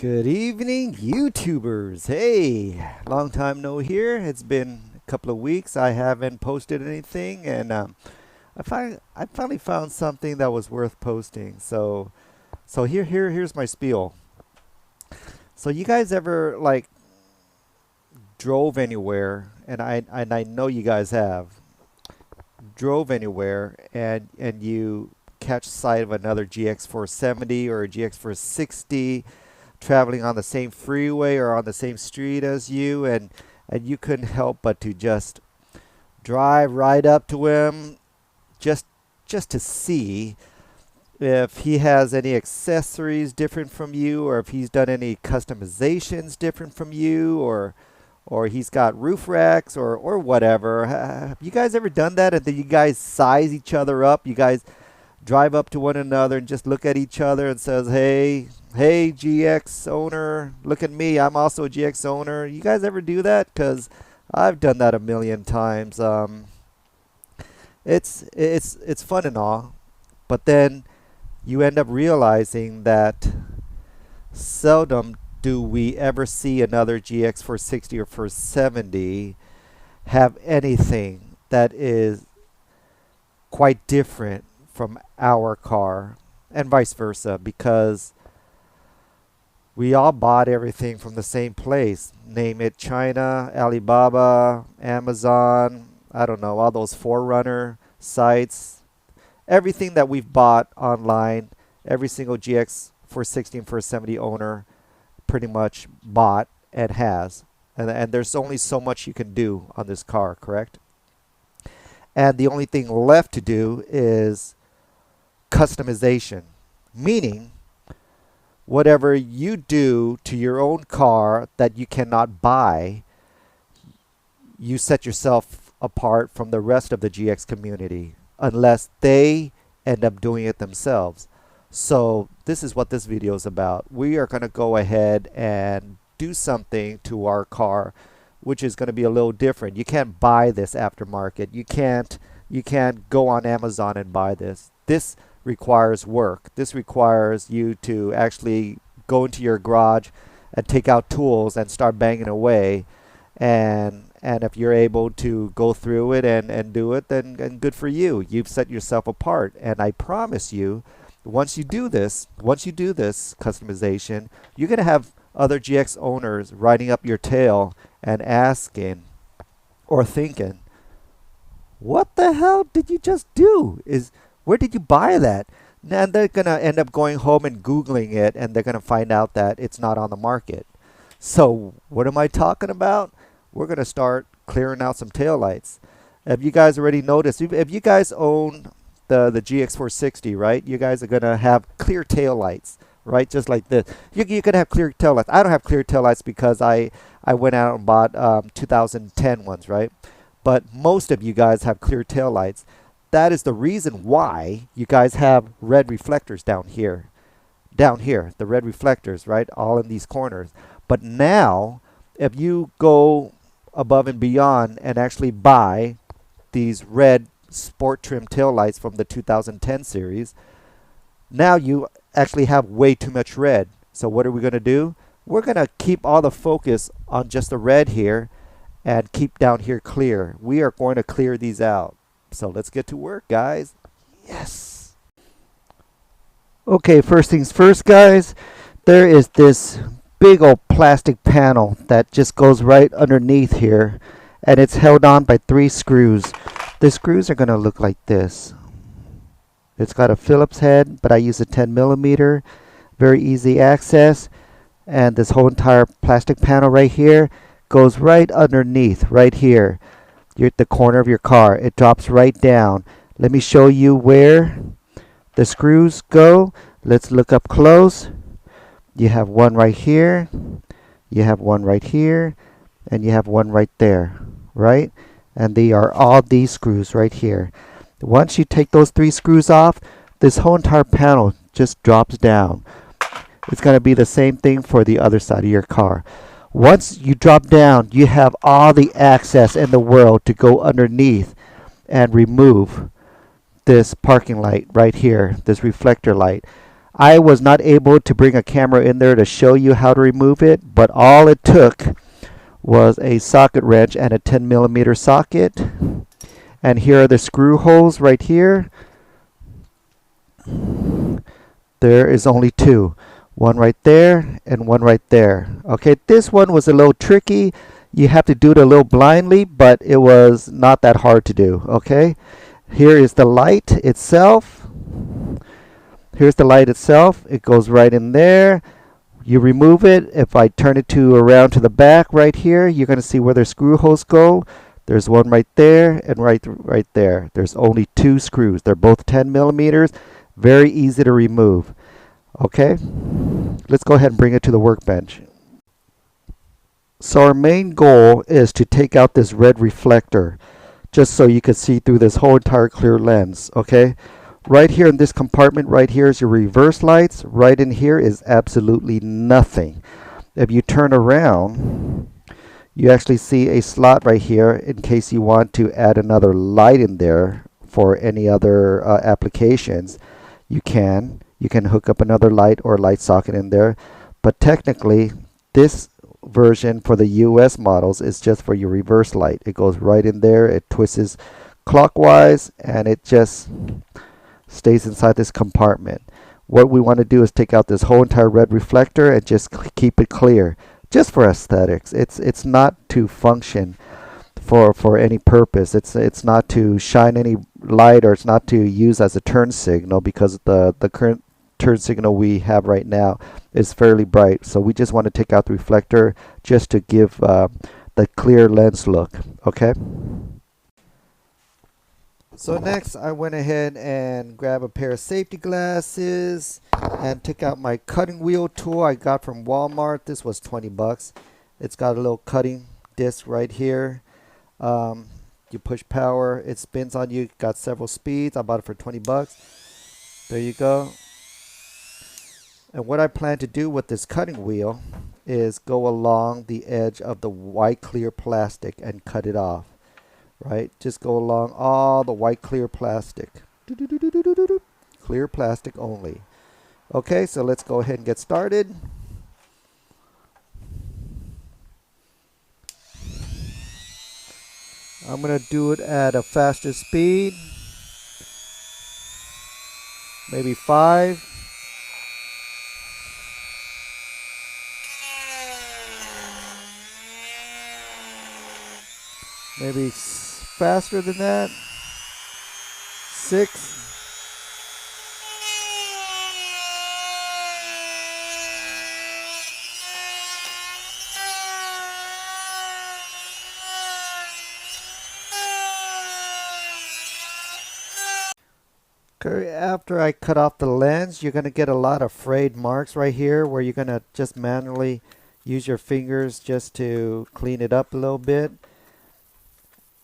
Good evening, YouTubers. Hey, long time no here. It's been a couple of weeks. I haven't posted anything, and I finally found something that was worth posting. So here's my spiel. So you guys ever like drove anywhere, and I know you guys have drove anywhere, and you catch sight of another GX470 or a GX460 traveling on the same freeway or on the same street as you, and you couldn't help but to just drive right up to him, just just to see if he has any accessories different from you, or if he's done any customizations different from you, or he's got roof racks or whatever. Have you guys ever done that? And then you guys size each other up. You guys drive up to one another and just look at each other and says, hey, GX owner, look at me. I'm also a GX owner. You guys ever do that? Because I've done that a million times. It's fun and all, but then you end up realizing that seldom do we ever see another GX460 or 470 have anything that is quite different from our car, and vice versa, because we all bought everything from the same place. Name it China, Alibaba, Amazon, I don't know, all those Forerunner sites. Everything that we've bought online, every single GX460 and 470 owner pretty much bought and has. And there's only so much you can do on this car, correct? And the only thing left to do is customization, meaning whatever you do to your own car that you cannot buy, you set yourself apart from the rest of the GX community unless they end up doing it themselves. So this is what this video is about. We are going to go ahead and do something to our car which is going to be a little different. You can't buy this aftermarket. You can't go on Amazon and buy this. This requires work. This requires you to actually go into your garage and take out tools and start banging away. And if you're able to go through it and do it, then and good for you. You've set yourself apart. And I promise you, once you do this customization, you're going to have other GX owners riding up your tail and asking or thinking, what the hell did you just do? Where did you buy that? And they're going to end up going home and Googling it, and they're going to find out that it's not on the market. So what am I talking about? We're going to start clearing out some taillights. Have you guys already noticed? If you guys own the GX460, right? You guys are going to have clear taillights, right? Just like this. You can have clear taillights. I don't have clear taillights because I went out and bought 2010 ones, right? But most of you guys have clear taillights. That is the reason why you guys have red reflectors down here. Down here, the red reflectors, right? All in these corners. But now, if you go above and beyond and actually buy these red sport trim taillights from the 2010 series, now you actually have way too much red. So what are we going to do? We're going to keep all the focus on just the red here and keep down here clear. We are going to clear these out. So let's get to work, guys. Yes. Okay, first things first, guys. There is this big old plastic panel that just goes right underneath here, and it's held on by 3 screws. The screws are going to look like this. It's got a Phillips head, but I use a 10 millimeter. Very easy access. And this whole entire plastic panel right here goes right underneath, right here. You're at the corner of your car. It drops right down. Let me show you where the screws go. Let's look up close. You have one right here. You have one right here. And you have one right there, right? And they are all these screws right here. Once you take those 3 screws off, this whole entire panel just drops down. It's going to be the same thing for the other side of your car. Once you drop down, you have all the access in the world to go underneath and remove this parking light right here, this reflector light. I was not able to bring a camera in there to show you how to remove it, but all it took was a socket wrench and a 10 millimeter socket. And here are the screw holes right here. There is only two. One right there and one right there. Okay, this one was a little tricky. You have to do it a little blindly, but it was not that hard to do. Okay, here is the light itself. Here's the light itself. It goes right in there. You remove it. If I turn it to around to the back right here, you're going to see where the screw holes go. There's one right there and right there. There's only two screws. They're both 10 millimeters. Very easy to remove. Okay, let's go ahead and bring it to the workbench. So our main goal is to take out this red reflector, just so you can see through this whole entire clear lens. Okay, right here in this compartment right here is your reverse lights. Right in here is absolutely nothing. If you turn around, you actually see a slot right here in case you want to add another light in there for any other applications. You can hook up another light or light socket in there, but technically this version for the US models is just for your reverse light. It goes right in there, it twists clockwise, and it just stays inside this compartment. What we want to do is take out this whole entire red reflector and just keep it clear, just for aesthetics. It's not to function for any purpose. It's not to shine any light, or it's not to use as a turn signal, because the current turn signal we have right now is fairly bright. So we just want to take out the reflector just to give the clear lens look. Okay. So next I went ahead and grabbed a pair of safety glasses and took out my cutting wheel tool I got from Walmart. This was 20 bucks. It's got a little cutting disc right here. You push power, it spins on you. Got several speeds. I bought it for 20 bucks. There you go. And what I plan to do with this cutting wheel is go along the edge of the white clear plastic and cut it off. Right? Just go along all the white clear plastic. Clear plastic only. Okay, so let's go ahead and get started. I'm going to do it at a faster speed. Maybe 5. Maybe faster than that. 6. Okay, after I cut off the lens, you're going to get a lot of frayed marks right here where you're going to just manually use your fingers just to clean it up a little bit.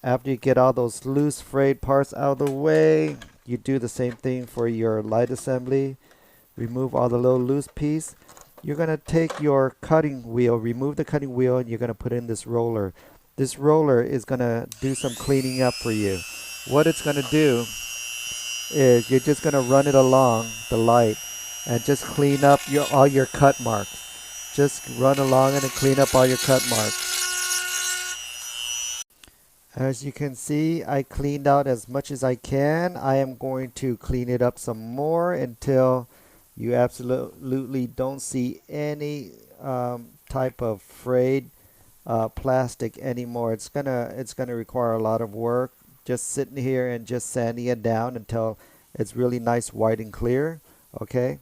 After you get all those loose frayed parts out of the way, you do the same thing for your light assembly. Remove all the little loose piece. You're going to take your cutting wheel, remove the cutting wheel, and you're going to put in this roller. This roller is going to do some cleaning up for you. What it's going to do is you're just going to run it along the light and just clean up all your cut marks. Just run along it and clean up all your cut marks. As you can see, I cleaned out as much as I can. I am going to clean it up some more until you absolutely don't see any type of frayed plastic anymore. It's gonna require a lot of work. Just sitting here and just sanding it down until it's really nice, white and clear. Okay.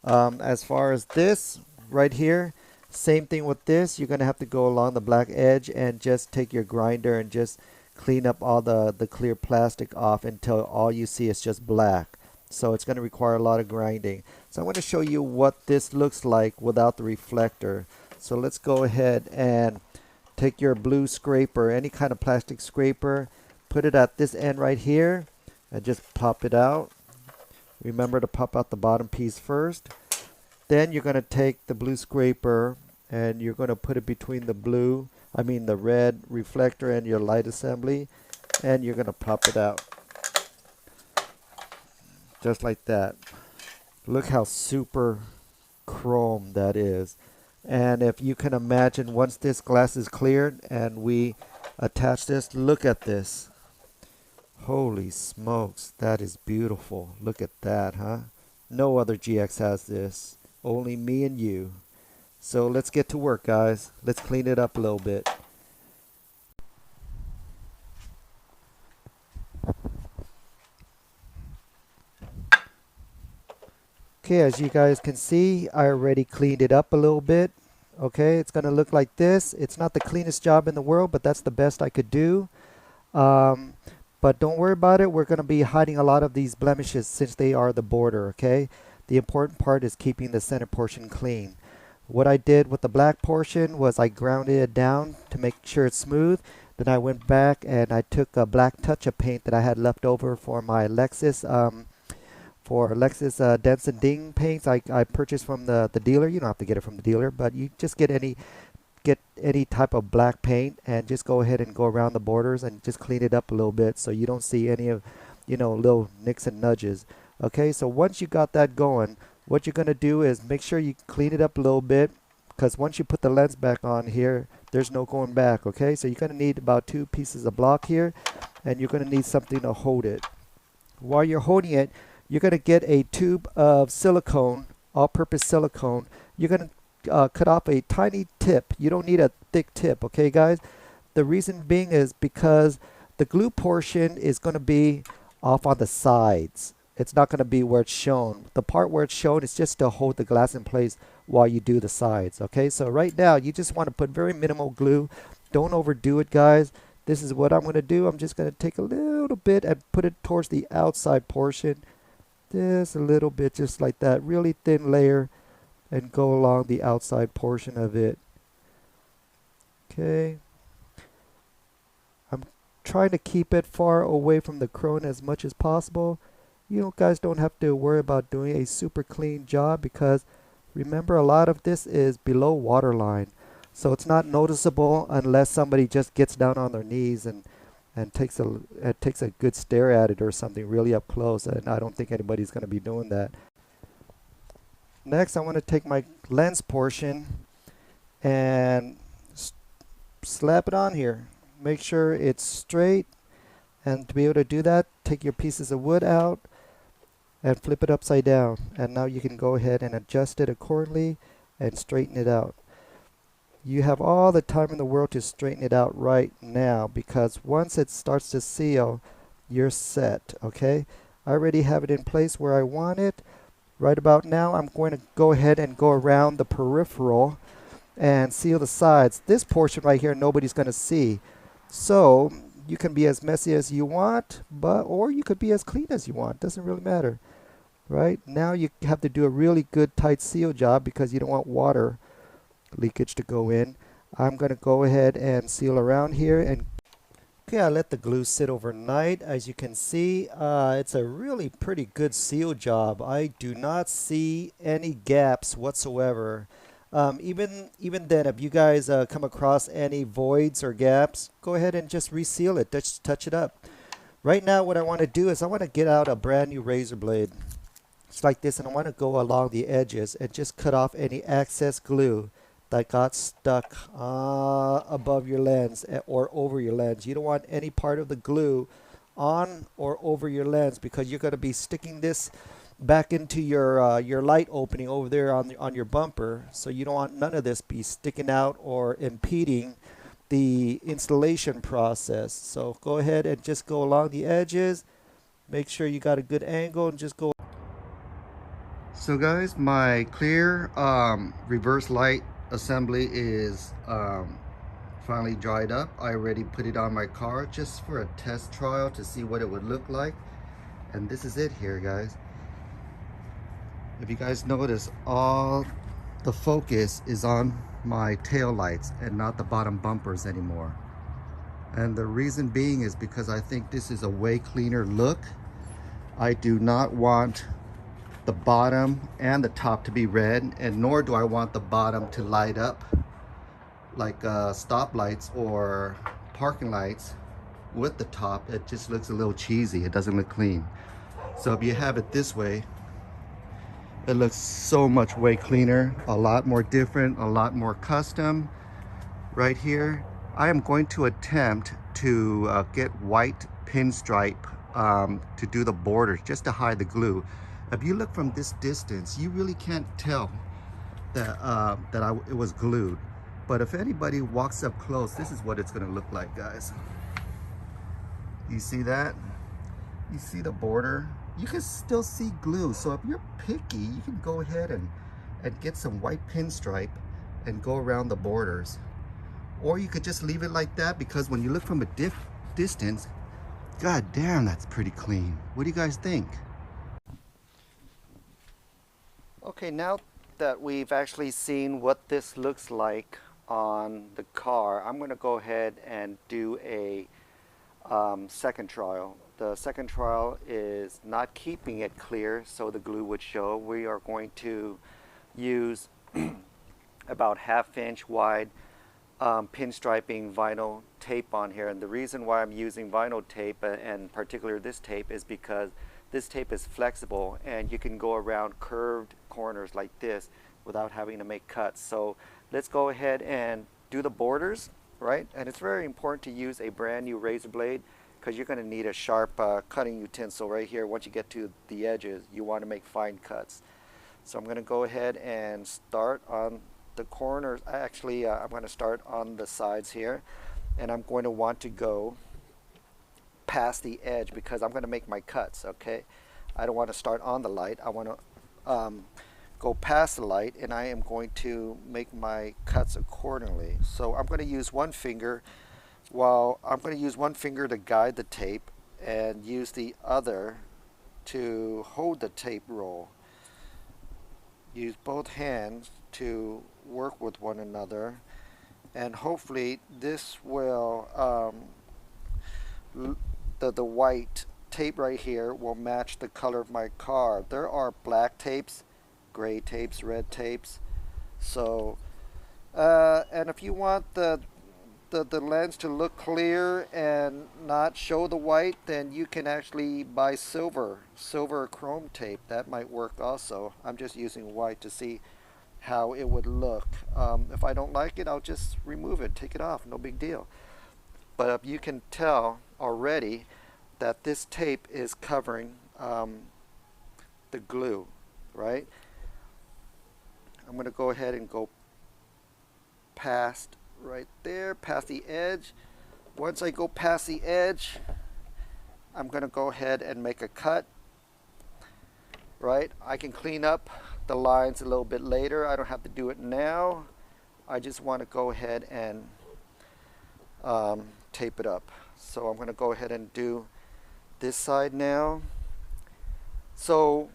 As far as this right here, same thing with this. You're gonna have to go along the black edge and just take your grinder and just clean up all the clear plastic off until all you see is just black. So it's going to require a lot of grinding. So I'm going to show you what this looks like without the reflector. So let's go ahead and take your blue scraper, any kind of plastic scraper, put it at this end right here and just pop it out. Remember to pop out the bottom piece first. Then you're going to take the blue scraper and you're going to put it between the red reflector and your light assembly, and you're going to pop it out. Just like that. Look how super chrome that is. And if you can imagine, once this glass is cleared and we attach this, look at this. Holy smokes, that is beautiful. Look at that, huh? No other GX has this. Only me and you. So let's get to work, guys. Let's clean it up a little bit. Okay, as you guys can see, I already cleaned it up a little bit. Okay, it's gonna look like this. It's not the cleanest job in the world, but that's the best I could do. Um, but don't worry about it. We're gonna be hiding a lot of these blemishes since they are the border, okay? The important part is keeping the center portion clean. What I did with the black portion was I grounded it down to make sure it's smooth. Then I went back and I took a black touch-up paint that I had left over for my Lexus Dents and Ding paints I purchased from the dealer. You don't have to get it from the dealer, but you just get any type of black paint and just go ahead and go around the borders and just clean it up a little bit so you don't see any of, little nicks and nudges. Okay, so once you got that going, what you're going to do is make sure you clean it up a little bit, because once you put the lens back on here, there's no going back. Okay, so you're going to need about 2 pieces of block here, and you're going to need something to hold it. While you're holding it, you're going to get a tube of silicone, all-purpose silicone. You're going to cut off a tiny tip. You don't need a thick tip, okay, guys? The reason being is because the glue portion is going to be off on the sides. It's not going to be where it's shown. The part where it's shown is just to hold the glass in place while you do the sides, okay? So right now, you just want to put very minimal glue. Don't overdo it, guys. This is what I'm going to do. I'm just going to take a little bit and put it towards the outside portion. Just a little bit, just like that. Really thin layer, and go along the outside portion of it. Okay. I'm trying to keep it far away from the chrome as much as possible. You guys don't have to worry about doing a super clean job, because remember, a lot of this is below waterline. So it's not noticeable unless somebody just gets down on their knees and takes a good stare at it or something really up close, and I don't think anybody's going to be doing that. Next, I want to take my lens portion and slap it on here. Make sure it's straight, and to be able to do that, take your pieces of wood out and flip it upside down, and now you can go ahead and adjust it accordingly and straighten it out. You have all the time in the world to straighten it out right now, because once it starts to seal, you're set, okay? I already have it in place where I want it. Right about now, I'm going to go ahead and go around the peripheral and seal the sides. This portion right here, nobody's going to see. So you can be as messy as you want, or you could be as clean as you want. Doesn't really matter, right? Now you have to do a really good tight seal job, because you don't want water leakage to go in. I'm going to go ahead and seal around here. And okay, I let the glue sit overnight. As you can see, it's a really pretty good seal job. I do not see any gaps whatsoever. Even then, if you guys come across any voids or gaps, go ahead and just reseal it. Just touch it up. Right now, what I want to do is I want to get out a brand new razor blade. It's like this, and I want to go along the edges and just cut off any excess glue that got stuck above your lens or over your lens. You don't want any part of the glue on or over your lens, because you're going to be sticking this back into your light opening over there on your bumper. So you don't want none of this be sticking out or impeding the installation process. So go ahead and just go along the edges. Make sure you got a good angle and just go. So guys, my clear reverse light assembly is finally dried up. I already put it on my car just for a test trial to see what it would look like. And this is it here, guys. If you guys notice, all the focus is on my tail lights and not the bottom bumpers anymore. And the reason being is because I think this is a way cleaner look. I do not want the bottom and the top to be red, and nor do I want the bottom to light up like stoplights or parking lights with the top. It just looks a little cheesy. It doesn't look clean. So if you have it this way, It looks so much way cleaner, a lot more different, a lot more custom right here. I am going to attempt to get white pinstripe to do the borders, just to hide the glue. If you look from this distance, you really can't tell that it was glued. But if anybody walks up close, this is what it's gonna look like, guys. You see that? You see the border? You can still see glue. So if you're picky, you can go ahead and get some white pinstripe and go around the borders. Or you could just leave it like that, because when you look from a distance, god damn, that's pretty clean. What do you guys think? Okay, now that we've actually seen what this looks like on the car, I'm going to go ahead and do a second trial. The second trial is not keeping it clear so the glue would show. We are going to use about 1/2 inch wide pinstriping vinyl tape on here, and the reason why I'm using vinyl tape, and particularly this tape, is because this tape is flexible and you can go around curved corners like this without having to make cuts. So let's go ahead and do the borders, right? And it's very important to use a brand new razor blade, because you're going to need a sharp cutting utensil right here. Once you get to the edges, you want to make fine cuts. So I'm going to go ahead and start on the corners. Actually, I'm going to start on the sides here, and I'm going to want to go past the edge because I'm going to make my cuts. Okay, I don't want to start on the light. I want to go past the light, and I am going to make my cuts accordingly. So I'm going to use one finger. I'm going to use one finger to guide the tape and use the other to hold the tape roll. Use both hands to work with one another, and hopefully this will the white tape right here will match the color of my car. There are black tapes, gray tapes, red tapes. So and if you want the lens to look clear and not show the white, then you can actually buy silver chrome tape. That might work also. I'm just using white to see how it would look. If I don't like it, I'll just remove it, take it off, no big deal. But you can tell already that this tape is covering the glue, right? I'm going to go ahead and go past right there, past the edge. Once I go past the edge, I'm going to go ahead and make a cut, right? I can clean up the lines a little bit later. I don't have to do it now. I just want to go ahead and tape it up. So I'm going to go ahead and do this side now. So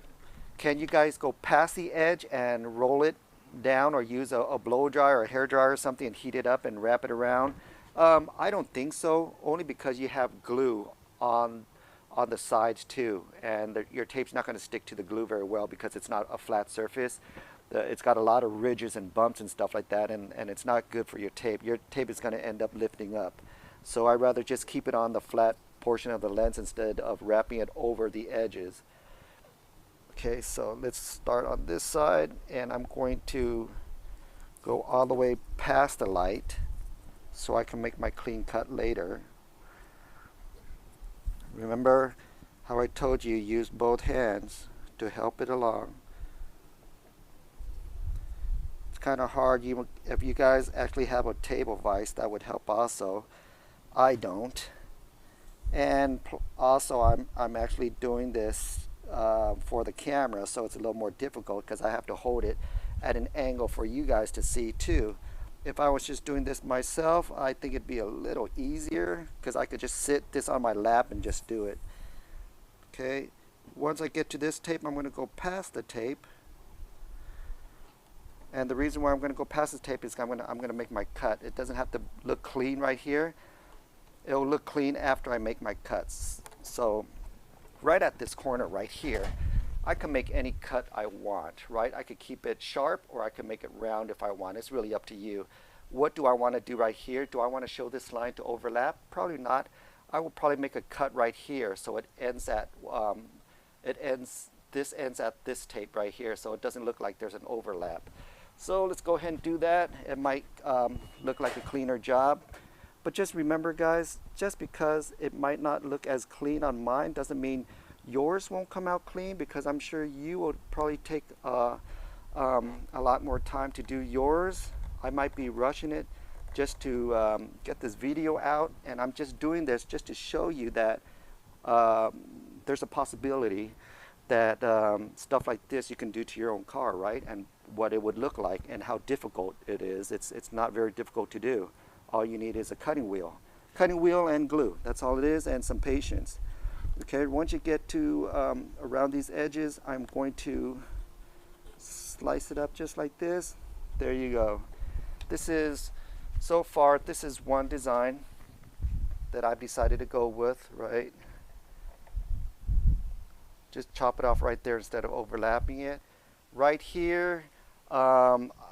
can you guys go past the edge and roll it down, or use a blow dryer or a hair dryer or something and heat it up and wrap it around? I don't think so, only because you have glue on the sides too, and your tape's not going to stick to the glue very well because it's not a flat surface. It's got a lot of ridges and bumps and stuff like that, and it's not good for your tape. Your tape is going to end up lifting up. So I'd rather just keep it on the flat portion of the lens instead of wrapping it over the edges. Okay, so let's start on this side, and I'm going to go all the way past the light so I can make my clean cut later. Remember how I told you, use both hands to help it along. It's kind of hard. If you guys actually have a table vise, that would help also. I don't. And also I'm actually doing this for the camera, so it's a little more difficult because I have to hold it at an angle for you guys to see too. If I was just doing this myself, I think it'd be a little easier because I could just sit this on my lap and just do it. Okay, once I get to this tape, I'm going to go past the tape, and the reason why I'm going to go past the tape is I'm going to make my cut. It doesn't have to look clean right here. It'll look clean after I make my cuts. So right at this corner right here, I can make any cut I want, right? I could keep it sharp, or I can make it round if I want. It's really up to you. What do I want to do right here? Do I want to show this line to overlap? Probably not. I will probably make a cut right here so it ends this ends at this tape right here, so it doesn't look like there's an overlap. So let's go ahead and do that. It might look like a cleaner job. But just remember, guys, just because it might not look as clean on mine doesn't mean yours won't come out clean, because I'm sure you will probably take a lot more time to do yours. I might be rushing it just to get this video out, and I'm just doing this just to show you that there's a possibility that stuff like this you can do to your own car, right? And what it would look like and how difficult it is. It's not very difficult to do. All you need is a cutting wheel and glue. That's all it is, and some patience. Okay, once you get to around these edges, I'm going to slice it up just like this. There you go. This is, so far, this is one design that I've decided to go with, right? Just chop it off right there instead of overlapping it. Right here,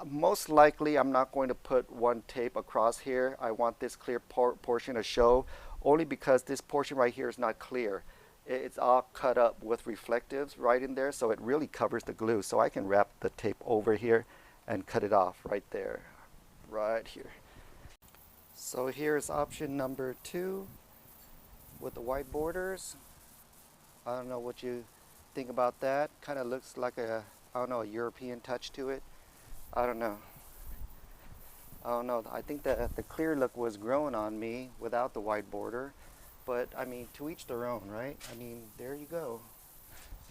most likely I'm not going to put one tape across here. I want this clear portion to show, only because this portion right here is not clear. It's all cut up with reflectives right in there, so it really covers the glue. So I can wrap the tape over here and cut it off right there, right here. So here's option number 2 with the white borders. I don't know what you think about that. Kind of looks like a, I don't know, a European touch to it. I don't know. I think that the clear look was growing on me without the white border. But I mean, to each their own, right? I mean, there you go.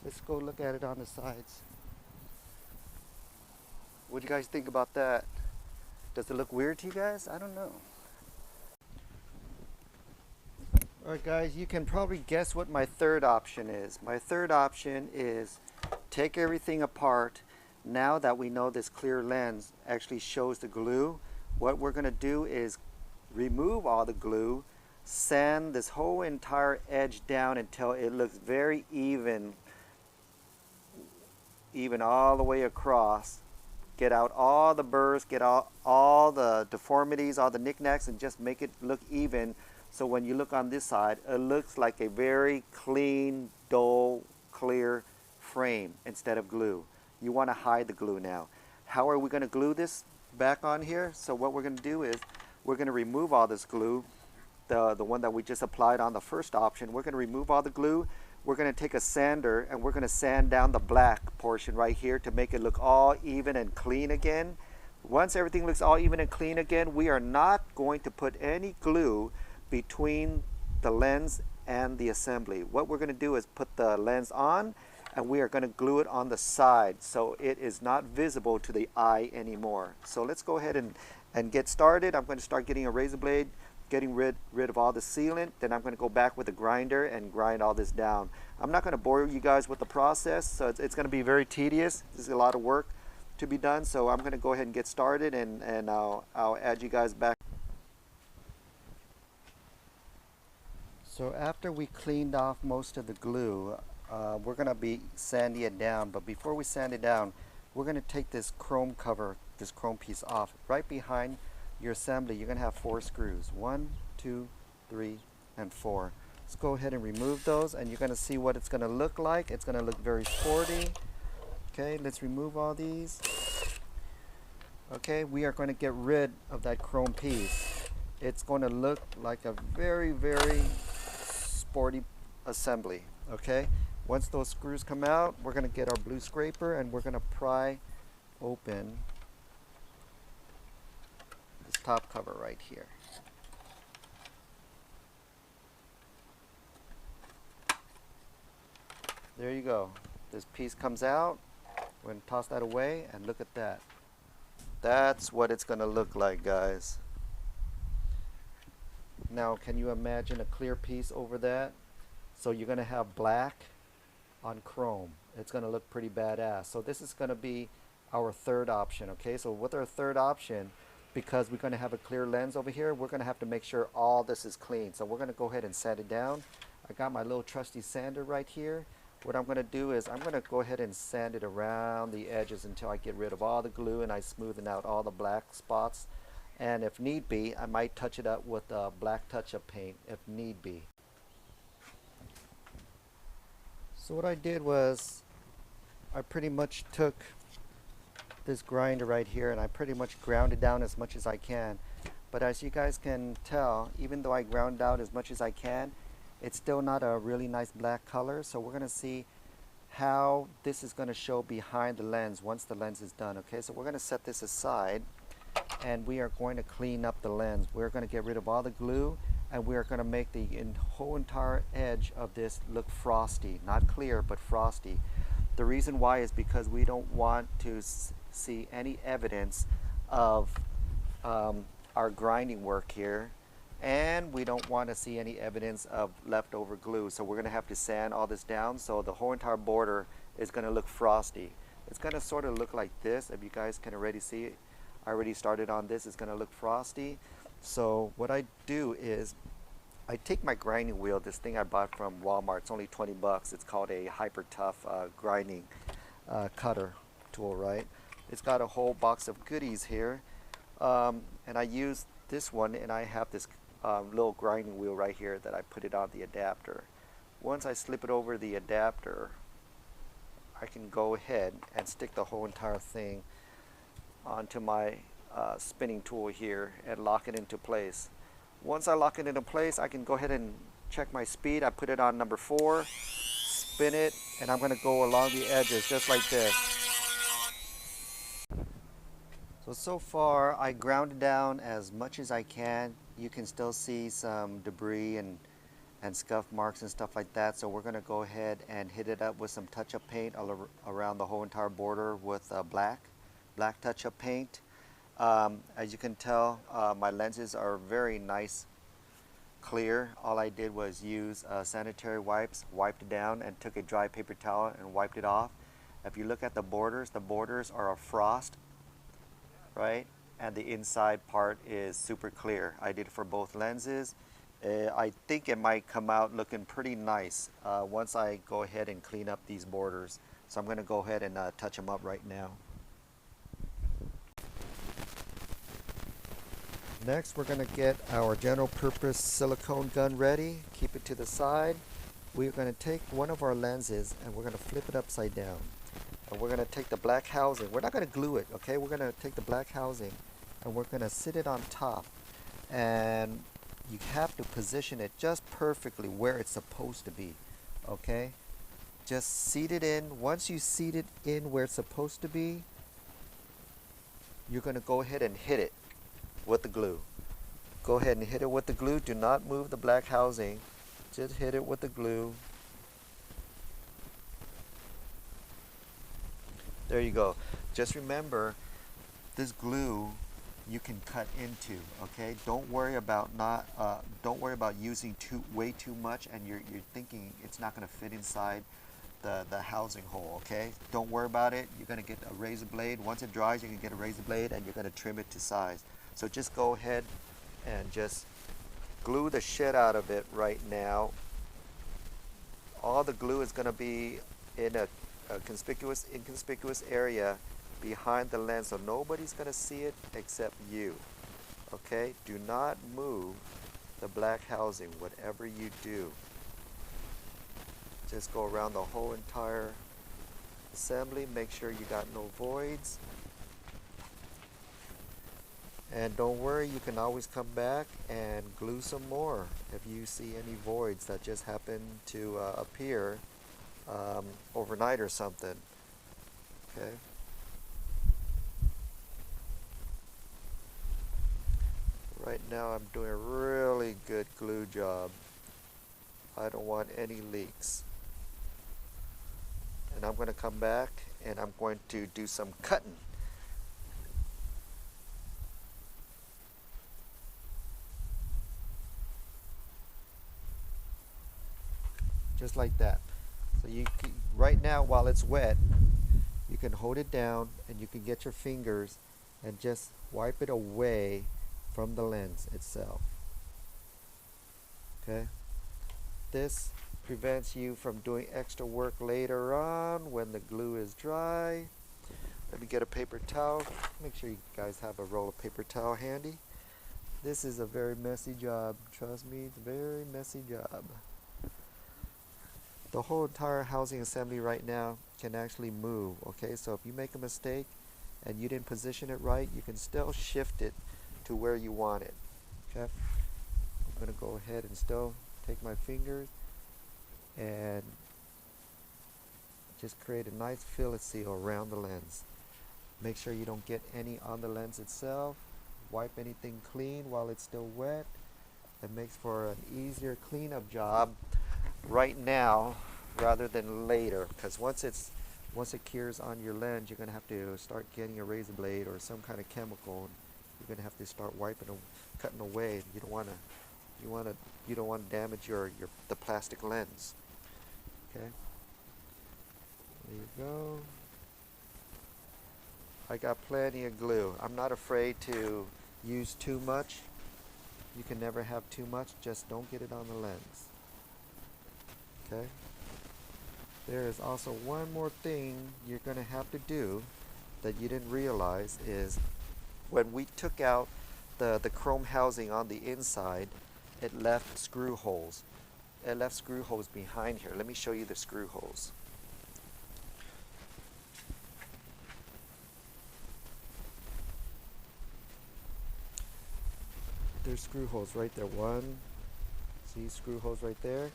Let's go look at it on the sides. What do you guys think about that? Does it look weird to you guys? I don't know. Alright guys, you can probably guess what my third option is. My third option is take everything apart. Now that we know this clear lens actually shows the glue, what we're going to do is remove all the glue, sand this whole entire edge down until it looks very even all the way across. Get out all the burrs, get out all the deformities, all the knickknacks, and just make it look even. So when you look on this side, it looks like a very clean, dull, clear frame instead of glue. You want to hide the glue now. How are we going to glue this back on here? So what we're going to do is we're going to remove all this glue, the one that we just applied on the first option. We're going to remove all the glue. We're going to take a sander and we're going to sand down the black portion right here to make it look all even and clean again. Once everything looks all even and clean again, we are not going to put any glue between the lens and the assembly. What we're going to do is put the lens on, and we are going to glue it on the side so it is not visible to the eye anymore. So let's go ahead and get started. I'm going to start getting a razor blade, getting rid of all the sealant. Then I'm going to go back with a grinder and grind all this down. I'm not going to bore you guys with the process, so it's going to be very tedious. This is a lot of work to be done, so I'm going to go ahead and get started, and I'll add you guys back. So after we cleaned off most of the glue, we're going to be sanding it down. But before we sand it down, we're going to take this chrome cover, this chrome piece off. Right behind your assembly, you're going to have 4 screws. 1, 2, 3, and 4. Let's go ahead and remove those, and you're going to see what it's going to look like. It's going to look very sporty. Okay, let's remove all these. Okay, we are going to get rid of that chrome piece. It's going to look like a very, very sporty assembly. Okay, once those screws come out, we're going to get our blue scraper and we're going to pry open this top cover right here. There you go. This piece comes out. We're going to toss that away, and look at that. That's what it's going to look like, guys. Now, can you imagine a clear piece over that? So you're going to have black on chrome. It's going to look pretty badass. So this is going to be our third option. Okay, so with our third option, because we're going to have a clear lens over here, we're going to have to make sure all this is clean. So we're going to go ahead and sand it down. I got my little trusty sander right here. What I'm going to do is I'm going to go ahead and sand it around the edges until I get rid of all the glue and I smoothen out all the black spots. And if need be, I might touch it up with a black touch-up paint if need be. So what I did was I pretty much took this grinder right here and I pretty much ground it down as much as I can. But as you guys can tell, even though I ground out as much as I can, it's still not a really nice black color. So we're going to see how this is going to show behind the lens once the lens is done. Okay, so we're going to set this aside and we are going to clean up the lens. We're going to get rid of all the glue and we are going to make the whole entire edge of this look frosty. Not clear, but frosty. The reason why is because we don't want to see any evidence of our grinding work here, and we don't want to see any evidence of leftover glue. So we're going to have to sand all this down so the whole entire border is going to look frosty. It's going to sort of look like this. If you guys can already see it, I already started on this. It's going to look frosty. So what I do is I take my grinding wheel, this thing I bought from Walmart. It's only 20 bucks. It's called a Hyper Tough grinding cutter tool, right? It's got a whole box of goodies here. And I use this one, and I have this little grinding wheel right here that I put it on the adapter. Once I slip it over the adapter, I can go ahead and stick the whole entire thing onto my spinning tool here and lock it into place. Once I lock it into place, I can go ahead and check my speed. I put it on number 4, spin it, and I'm going to go along the edges just like this. So far I ground down as much as I can. You can still see some debris and scuff marks and stuff like that. So we're going to go ahead and hit it up with some touch-up paint around the whole entire border with black touch-up paint. As you can tell, my lenses are very nice, clear. All I did was use sanitary wipes, wiped it down, and took a dry paper towel and wiped it off. If you look at the borders are a frost, right? And the inside part is super clear. I did it for both lenses. I think it might come out looking pretty nice once I go ahead and clean up these borders. So I'm going to go ahead and touch them up right now. Next, we're going to get our general purpose silicone gun ready. Keep it to the side. We're going to take one of our lenses and we're going to flip it upside down. And we're going to take the black housing. We're not going to glue it, okay? We're going to take the black housing and we're going to sit it on top. And you have to position it just perfectly where it's supposed to be, okay? Just seat it in. Once you seat it in where it's supposed to be, you're going to go ahead and hit it with the glue. Go ahead and hit it with the glue. Do not move the black housing. Just hit it with the glue. There you go. Just remember, this glue you can cut into. Okay, don't worry about using way too much, and you're thinking it's not going to fit inside the housing hole. Okay, don't worry about it. You're going to get a razor blade. Once it dries, you can get a razor blade, and you're going to trim it to size. So just go ahead and just glue the shit out of it right now. All the glue is going to be in a inconspicuous area behind the lens, so nobody's going to see it except you. Okay, do not move the black housing, whatever you do. Just go around the whole entire assembly. Make sure you got no voids. And don't worry, you can always come back and glue some more if you see any voids that just happen to appear overnight or something. Okay. Right now I'm doing a really good glue job. I don't want any leaks. And I'm going to come back and I'm going to do some cutting. Just like that. So you can, right now while it's wet, you can hold it down and you can get your fingers and just wipe it away from the lens itself. Okay? This prevents you from doing extra work later on when the glue is dry. Let me get a paper towel. Make sure you guys have a roll of paper towel handy. This is a very messy job. Trust me, it's a very messy job. The whole entire housing assembly right now can actually move, okay? So if you make a mistake and you didn't position it right, you can still shift it to where you want it, okay? I'm gonna go ahead and still take my fingers and just create a nice fillet seal around the lens. Make sure you don't get any on the lens itself. Wipe anything clean while it's still wet. It makes for an easier cleanup job right now rather than later, because once it cures on your lens, you're going to have to start getting a razor blade or some kind of chemical. You're going to have to start wiping, cutting away. You don't want to damage the plastic lens. Okay, there you go. I got plenty of glue. I'm not afraid to use too much. You can never have too much, just don't get it on the lens. Okay? There is also one more thing you're going to have to do that you didn't realize is when we took out the chrome housing on the inside, it left screw holes. It left screw holes behind here. Let me show you the screw holes. There's screw holes right there. One, see screw holes right there?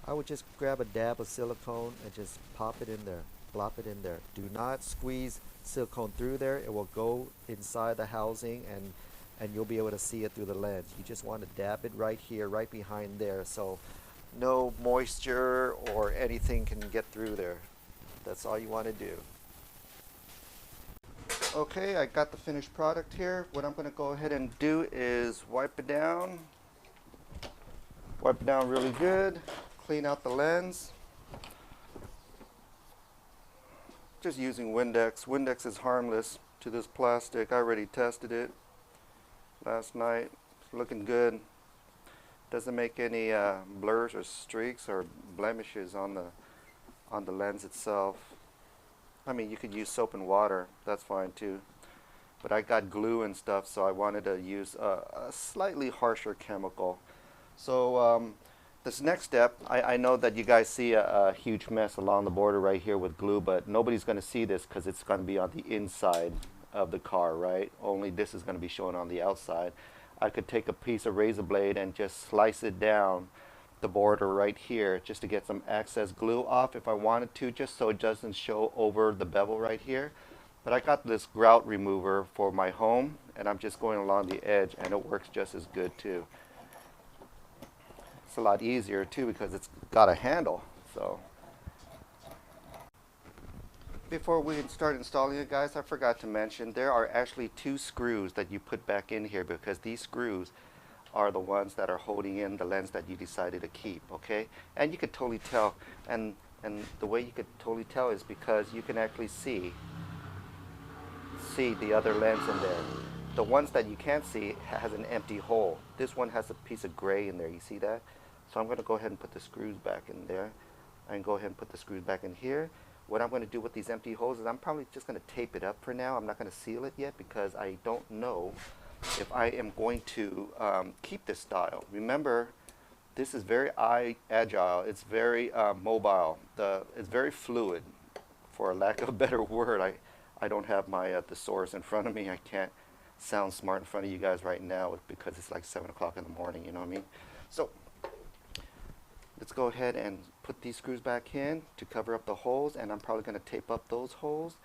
I would just grab a dab of silicone and just pop it in there, plop it in there. Do not squeeze silicone through there. It will go inside the housing and you'll be able to see it through the lens. You just want to dab it right here, right behind there, so no moisture or anything can get through there. That's all you want to do. Okay, I got the finished product here. What I'm going to go ahead and do is wipe it down. Wipe it down really good. Clean out the lens. Just using Windex. Windex is harmless to this plastic. I already tested it last night. It's looking good. Doesn't make any blurs or streaks or blemishes on the lens itself. I mean, you could use soap and water. That's fine too. But I got glue and stuff, so I wanted to use a slightly harsher chemical. So this next step, I know that you guys see a huge mess along the border right here with glue, but nobody's going to see this because it's going to be on the inside of the car, right? Only this is going to be shown on the outside. I could take a piece of razor blade and just slice it down the border right here just to get some excess glue off if I wanted to, just so it doesn't show over the bevel right here. But I got this grout remover for my home, and I'm just going along the edge, and it works just as good too. It's a lot easier too because it's got a handle. So before we start installing it, guys, I forgot to mention there are actually 2 screws that you put back in here, because these screws are the ones that are holding in the lens that you decided to keep, okay? And you could totally tell, and the way you could totally tell is because you can actually see the other lens in there. The ones that you can't see has an empty hole. This one has a piece of gray in there. You see that? So I'm going to go ahead and put the screws back in there, and go ahead and put the screws back in here. What I'm going to do with these empty holes is I'm probably just going to tape it up for now. I'm not going to seal it yet because I don't know if I am going to keep this style. Remember, this is very agile. It's very mobile. It's very fluid, for a lack of a better word. I don't have my thesaurus in front of me. I can't sound smart in front of you guys right now because it's like 7 o'clock in the morning, you know what I mean? So let's go ahead and put these screws back in to cover up the holes, and I'm probably going to tape up those holes.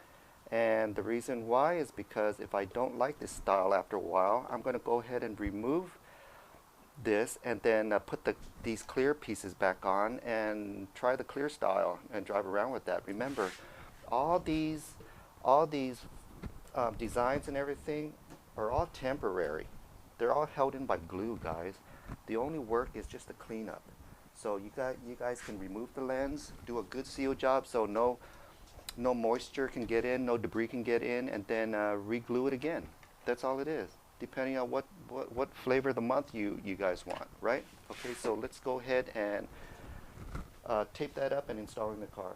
And the reason why is because if I don't like this style after a while, I'm going to go ahead and remove this and then put these clear pieces back on and try the clear style and drive around with that. Remember, all these designs and everything are all temporary. They're all held in by glue, guys. The only work is just the cleanup. So you guys can remove the lens, do a good seal job so no moisture can get in, no debris can get in, and then re-glue it again. That's all it is, depending on what flavor of the month you guys want, right? Okay, so let's go ahead and tape that up and install in the car.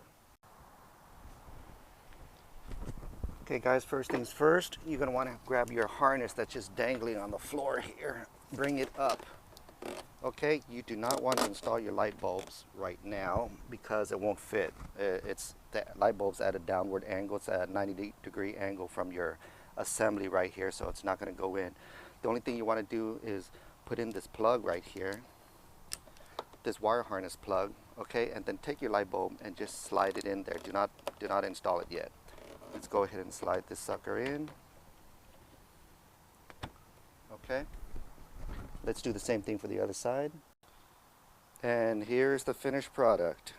Okay guys, first things first, you're going to want to grab your harness that's just dangling on the floor here. Bring it up Okay, you do not want to install your light bulbs right now because it won't fit. It's the light bulb's at a downward angle. It's at a 90-degree angle from your assembly right here, so it's not going to go in. The only thing you want to do is put in this plug right here, this wire harness plug, okay, and then take your light bulb and just slide it in there. Do not install it yet. Let's go ahead and slide this sucker in. Okay. Let's do the same thing for the other side. And here's the finished product.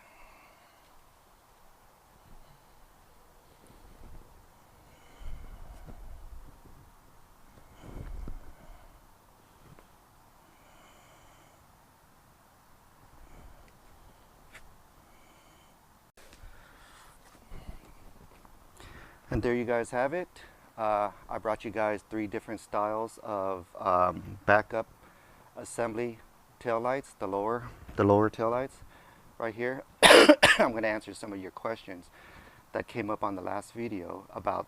And there you guys have it. I brought you guys 3 different styles of backup assembly taillights, the lower taillights right here. I'm going to answer some of your questions that came up on the last video about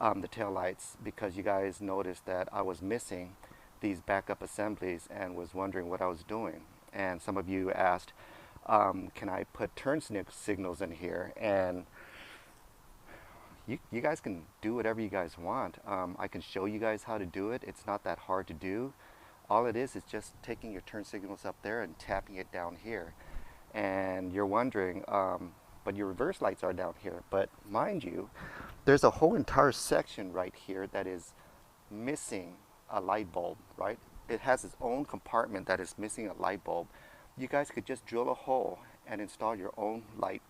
the taillights, because you guys noticed that I was missing these backup assemblies and was wondering what I was doing. And some of you asked, can I put turn signals in here? And you guys can do whatever you guys want. I can show you guys how to do it. It's not that hard to do. All it is just taking your turn signals up there and tapping it down here. And you're wondering, but your reverse lights are down here. But mind you, there's a whole entire section right here that is missing a light bulb, right? It has its own compartment that is missing a light bulb. You guys could just drill a hole and install your own light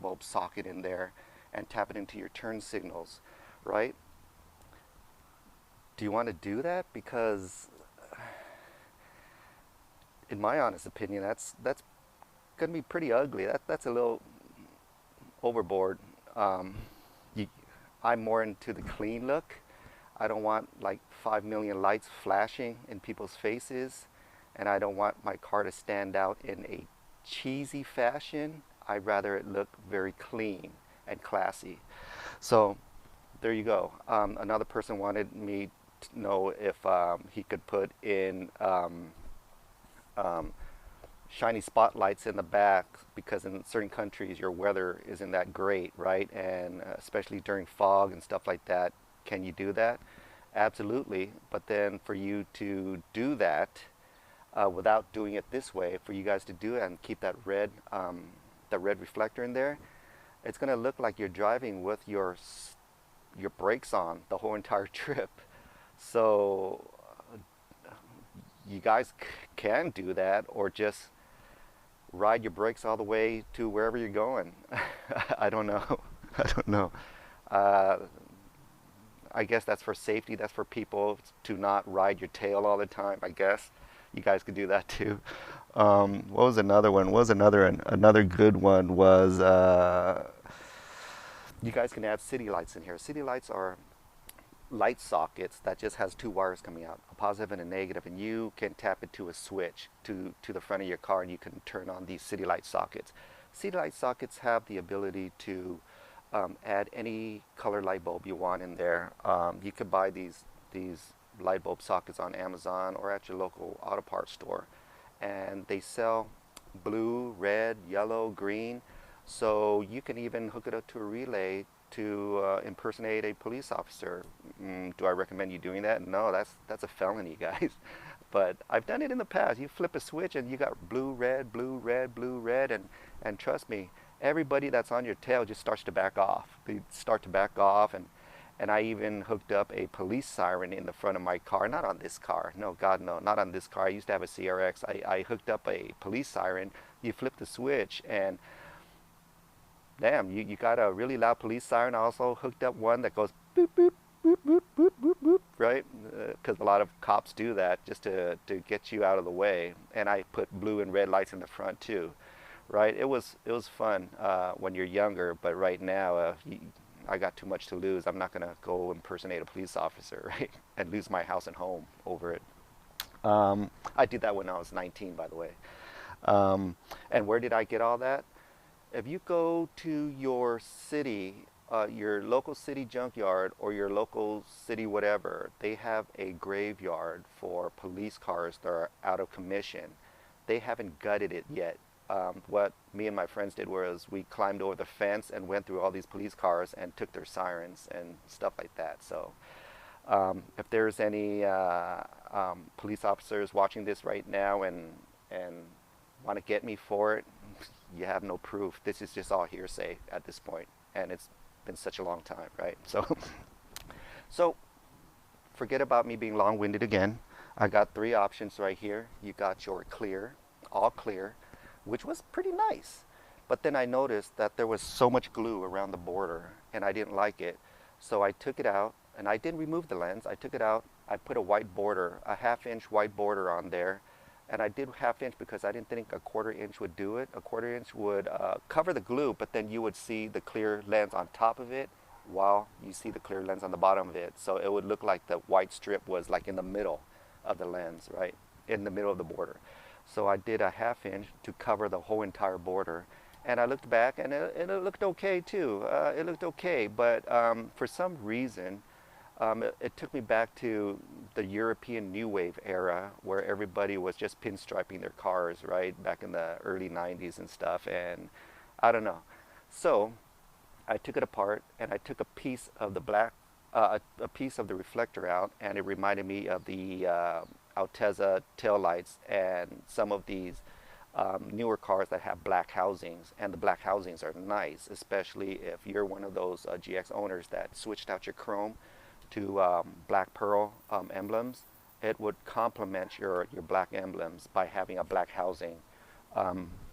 bulb socket in there and tap it into your turn signals, right? Do you want to do that? Because in my honest opinion, that's going to be pretty ugly. That's a little overboard. Um, you, I'm more into the clean look. I don't want like 5 million lights flashing in people's faces, and I don't want my car to stand out in a cheesy fashion. I'd rather it look very clean and classy. So there you go. Another person wanted me to know if he could put in um, shiny spotlights in the back, because in certain countries your weather isn't that great, right? And especially during fog and stuff like that. Can you do that? Absolutely. But then for you to do that without doing it this way, for you guys to do it and keep that red reflector in there, it's going to look like you're driving with your brakes on the whole entire trip. So you guys can do that, or just ride your brakes all the way to wherever you're going. I don't know. I don't know. Uh, I guess that's for safety. That's for people to not ride your tail all the time. I guess you guys could do that too. What was another one? What was another good one was you guys can add city lights in here. City lights are light sockets that just has 2 wires coming out, a positive and a negative, and you can tap it to a switch to the front of your car, and you can turn on these city light sockets. City light sockets have the ability to add any color light bulb you want in there. You could buy these light bulb sockets on Amazon or at your local auto parts store, and they sell blue, red, yellow, green. So you can even hook it up to a relay to impersonate a police officer. Do I recommend you doing that? No, that's a felony, guys. But I've done it in the past. You flip a switch and you got blue, red, blue, red, blue, red, and trust me, everybody that's on your tail just starts to back off. They start to back off, and I even hooked up a police siren in the front of my car. Not on this car. No, God, no, not on this car. I used to have a CRX. I hooked up a police siren. You flip the switch, and damn, you got a really loud police siren. I also hooked up one that goes boop, boop, boop, boop, boop, boop, boop, right? Because a lot of cops do that just to get you out of the way. And I put blue and red lights in the front too, right? It was fun when you're younger, but right now I got too much to lose. I'm not gonna go impersonate a police officer, right? And lose my house and home over it. I did that when I was 19, by the way. And where did I get all that? If you go to your city, your local city junkyard or your local city whatever, they have a graveyard for police cars that are out of commission. they haven't gutted it yet. What me and my friends did was we climbed over the fence and went through all these police cars and took their sirens and stuff like that. So if there's any police officers watching this right now and want to get me for it, you have no proof. This is just all hearsay at this point, and it's been such a long time, right? So forget about me being long-winded again. I got three options right here. You got your clear, all clear, which was pretty nice. But then I noticed that there was so much glue around the border, and I didn't like it. So I took it out, and I didn't remove the lens. I took it out. I put a white border, a half-inch white border on there. And I did half-inch because I didn't think a quarter-inch would do it. A quarter-inch would cover the glue, but then you would see the clear lens on top of it while you see the clear lens on the bottom of it. So it would look like the white strip was like in the middle of the lens, right? In the middle of the border. So I did a half-inch to cover the whole entire border. And I looked back, and it looked okay too. It looked okay, but for some reason, it took me back to the European New Wave era where everybody was just pinstriping their cars, right? Back in the early 90s and stuff, and I don't know. So I took it apart and I took a piece of the a piece of the reflector out, and it reminded me of the Altezza taillights and some of these newer cars that have black housings, and the black housings are nice, especially if you're one of those GX owners that switched out your chrome to black pearl emblems. It would complement your black emblems by having a black housing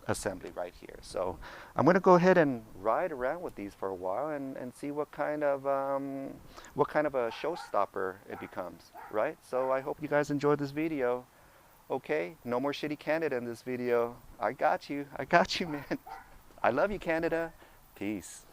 assembly right here. So I'm going to go ahead and ride around with these for a while and see what kind of a showstopper it becomes, right? So I hope you guys enjoyed this video. Okay, no more shitty Canada in this video. I got you, man. I love you, Canada. Peace.